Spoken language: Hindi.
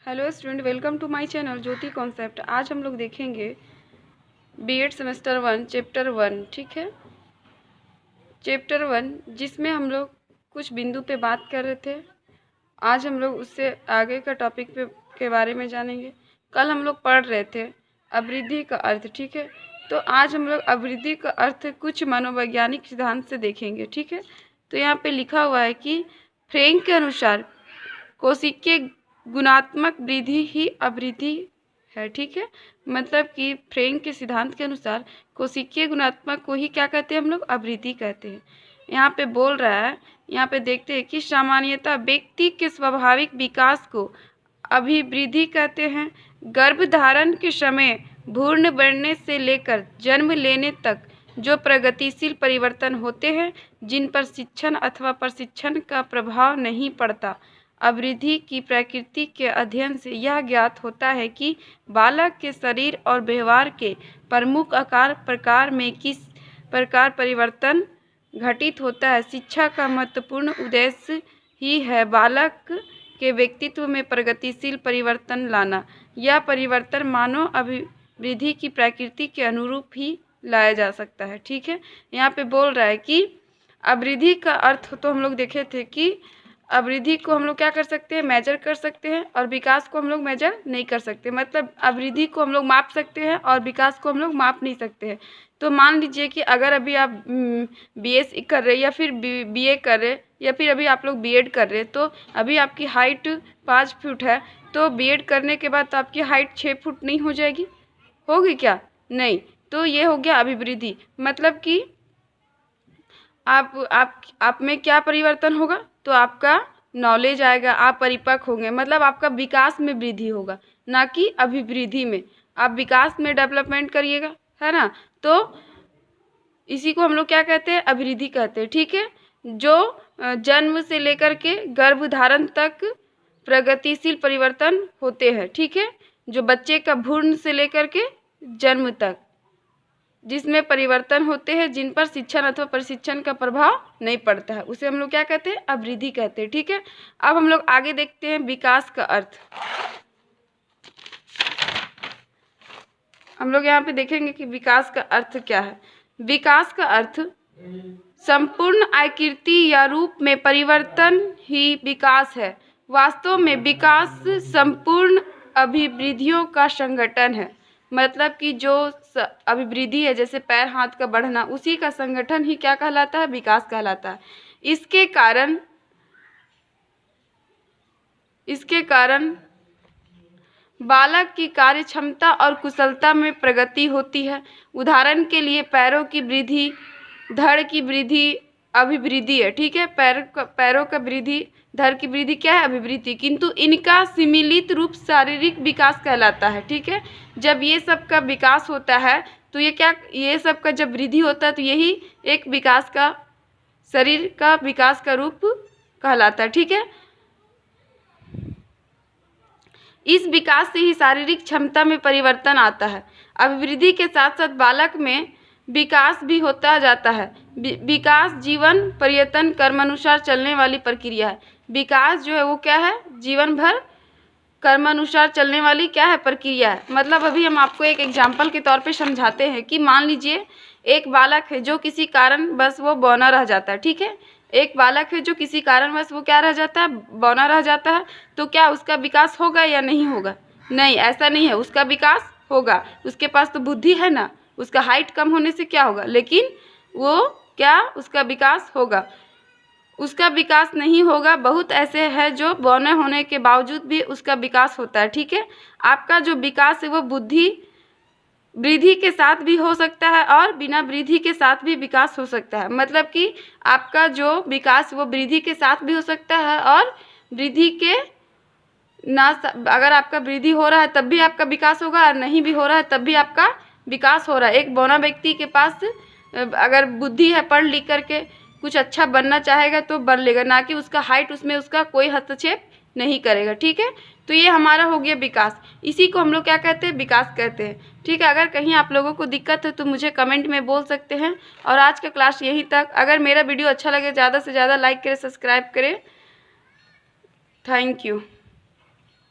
Hello student, welcome to my channel Jyoti concept. आज हम लोग देखेंगे बीएड सेमेस्टर 1 चैप्टर 1। ठीक है, चैप्टर 1 जिसमें हम लोग कुछ बिंदु पे बात कर रहे थे। आज हम लोग उससे आगे का टॉपिक के बारे में जानेंगे। कल हम लोग पढ़ रहे थे अभिवृद्धि का अर्थ। ठीक है, तो आज हम लोग अभिवृद्धि का अर्थ कुछ मनोवैज्ञानिक सिद्धांत से देखेंगे। ठीक है, तो यहाँ पे लिखा हुआ है कि फ्रेंक के अनुसार कोशिकीय गुणात्मक वृद्धि ही अभिवृद्धि है। ठीक है, मतलब कि फ्रेंक के सिद्धांत के अनुसार कोशिकीय गुणात्मक को ही क्या कहते हैं हम लोग, अभिवृद्धि कहते हैं। यहाँ पे बोल रहा है, यहाँ पे देखते हैं कि सामान्यतः व्यक्ति के स्वाभाविक विकास को अभिवृद्धि कहते हैं। गर्भधारण के समय भ्रूण बढ़ने से लेकर जन्म लेने तक जो प्रगतिशील परिवर्तन होते हैं जिन पर शिक्षण अथवा प्रशिक्षण का प्रभाव नहीं पड़ता, अभिवृद्धि की प्रकृति के अध्ययन से यह ज्ञात होता है कि बालक के शरीर और व्यवहार के प्रमुख आकार प्रकार में किस प्रकार परिवर्तन घटित होता है। शिक्षा का महत्वपूर्ण उद्देश्य ही है बालक के व्यक्तित्व में प्रगतिशील परिवर्तन लाना। यह परिवर्तन मानव अभिवृद्धि की प्रकृति के अनुरूप ही लाया जा सकता है। ठीक है, यहाँ पे बोल रहा है कि अभिवृद्धि का अर्थ तो हम लोग देखे थे कि अभिवृद्धि को हम लोग क्या कर सकते हैं, मेजर कर सकते हैं, और विकास को हम लोग मेजर नहीं कर सकते। मतलब अभिवृद्धि को हम लोग माप सकते हैं और विकास को हम लोग माप नहीं सकते हैं। तो मान लीजिए कि अगर अभी आप बीएससी कर रहे या फिर बीए कर रहे या फिर अभी आप लोग बीएड कर रहे, तो अभी आपकी हाइट 5 फुट है, तो बीएड करने के बाद तो आपकी हाइट 6 फुट नहीं हो जाएगी, होगी क्या? नहीं। तो ये हो गया अभिवृद्धि। मतलब कि आप में क्या परिवर्तन होगा, तो आपका नॉलेज आएगा, आप परिपक्व होंगे, मतलब आपका विकास में वृद्धि होगा, ना कि अभिवृद्धि में। आप विकास में डेवलपमेंट करिएगा, है ना। तो इसी को हम लोग क्या कहते हैं, अभिवृद्धि कहते हैं। ठीक है, जो जन्म से लेकर के गर्भधारण तक प्रगतिशील परिवर्तन होते हैं। ठीक है, जो बच्चे का भ्रूण से लेकर के जन्म तक जिसमें परिवर्तन होते हैं जिन पर शिक्षण अथवा प्रशिक्षण का प्रभाव नहीं पड़ता है, उसे हम लोग क्या कहते हैं, अभिवृद्धि कहते हैं। ठीक है, अब हम लोग आगे देखते हैं विकास का अर्थ। हम लोग यहाँ पे देखेंगे कि विकास का अर्थ क्या है। विकास का अर्थ संपूर्ण आकृति या रूप में परिवर्तन ही विकास है। वास्तव में विकास संपूर्ण अभिवृद्धियों का संगठन है। मतलब कि जो अभिवृद्धि है, जैसे पैर हाथ का बढ़ना, उसी का संगठन ही क्या कहलाता है, विकास कहलाता है। इसके कारण बालक की कार्य क्षमता और कुशलता में प्रगति होती है। उदाहरण के लिए पैरों की वृद्धि, धड़ की वृद्धि अभिवृद्धि है। ठीक है, पैरों का वृद्धि, धड़ की वृद्धि क्या है, अभिवृद्धि। किंतु इनका सम्मिलित रूप शारीरिक विकास कहलाता है। ठीक है, जब ये सब का विकास होता है तो ये सब का जब वृद्धि होता है तो यही एक विकास का, शरीर का विकास का रूप कहलाता है। ठीक है, इस विकास से ही शारीरिक क्षमता में परिवर्तन आता है। अभिवृद्धि के साथ साथ बालक में विकास भी होता जाता है। विकास जीवन पर्यटन कर्मानुसार चलने वाली प्रक्रिया है। विकास जो है वो क्या है, जीवन भर कर्मानुसार चलने वाली क्या है, प्रक्रिया है। मतलब अभी हम आपको एक एग्जाम्पल के तौर पे समझाते हैं कि मान लीजिए एक बालक है जो किसी कारण बस वो बौना रह जाता है। ठीक है, एक बालक है जो किसी कारण बस वो क्या रह जाता है, बौना रह जाता है। तो क्या उसका विकास होगा या नहीं होगा? नहीं, ऐसा नहीं है, उसका विकास होगा। उसके पास तो बुद्धि है ना, उसका हाइट कम होने से क्या होगा, लेकिन वो क्या, उसका विकास होगा। उसका विकास नहीं होगा, बहुत ऐसे हैं जो बौने होने के बावजूद भी उसका विकास होता है। ठीक है, आपका जो विकास है वो बुद्धि वृद्धि के साथ भी हो सकता है और बिना वृद्धि के साथ भी विकास हो सकता है। मतलब कि आपका जो विकास वो वृद्धि के साथ भी हो सकता है और वृद्धि के ना, अगर आपका वृद्धि हो रहा है तब भी आपका विकास होगा और नहीं भी हो रहा है तब भी आपका विकास हो रहा है। एक बौना व्यक्ति के पास अगर बुद्धि है, पढ़ लिख करके कुछ अच्छा बनना चाहेगा तो बन लेगा, ना कि उसका हाइट उसमें उसका कोई हस्तक्षेप नहीं करेगा। ठीक है, तो ये हमारा हो गया विकास। इसी को हम लोग क्या कहते हैं, विकास कहते हैं। ठीक है, अगर कहीं आप लोगों को दिक्कत है तो मुझे कमेंट में बोल सकते हैं। और आज का क्लास यहीं तक। अगर मेरा वीडियो अच्छा लगे ज़्यादा से ज़्यादा लाइक करें, सब्सक्राइब करें। Thank you.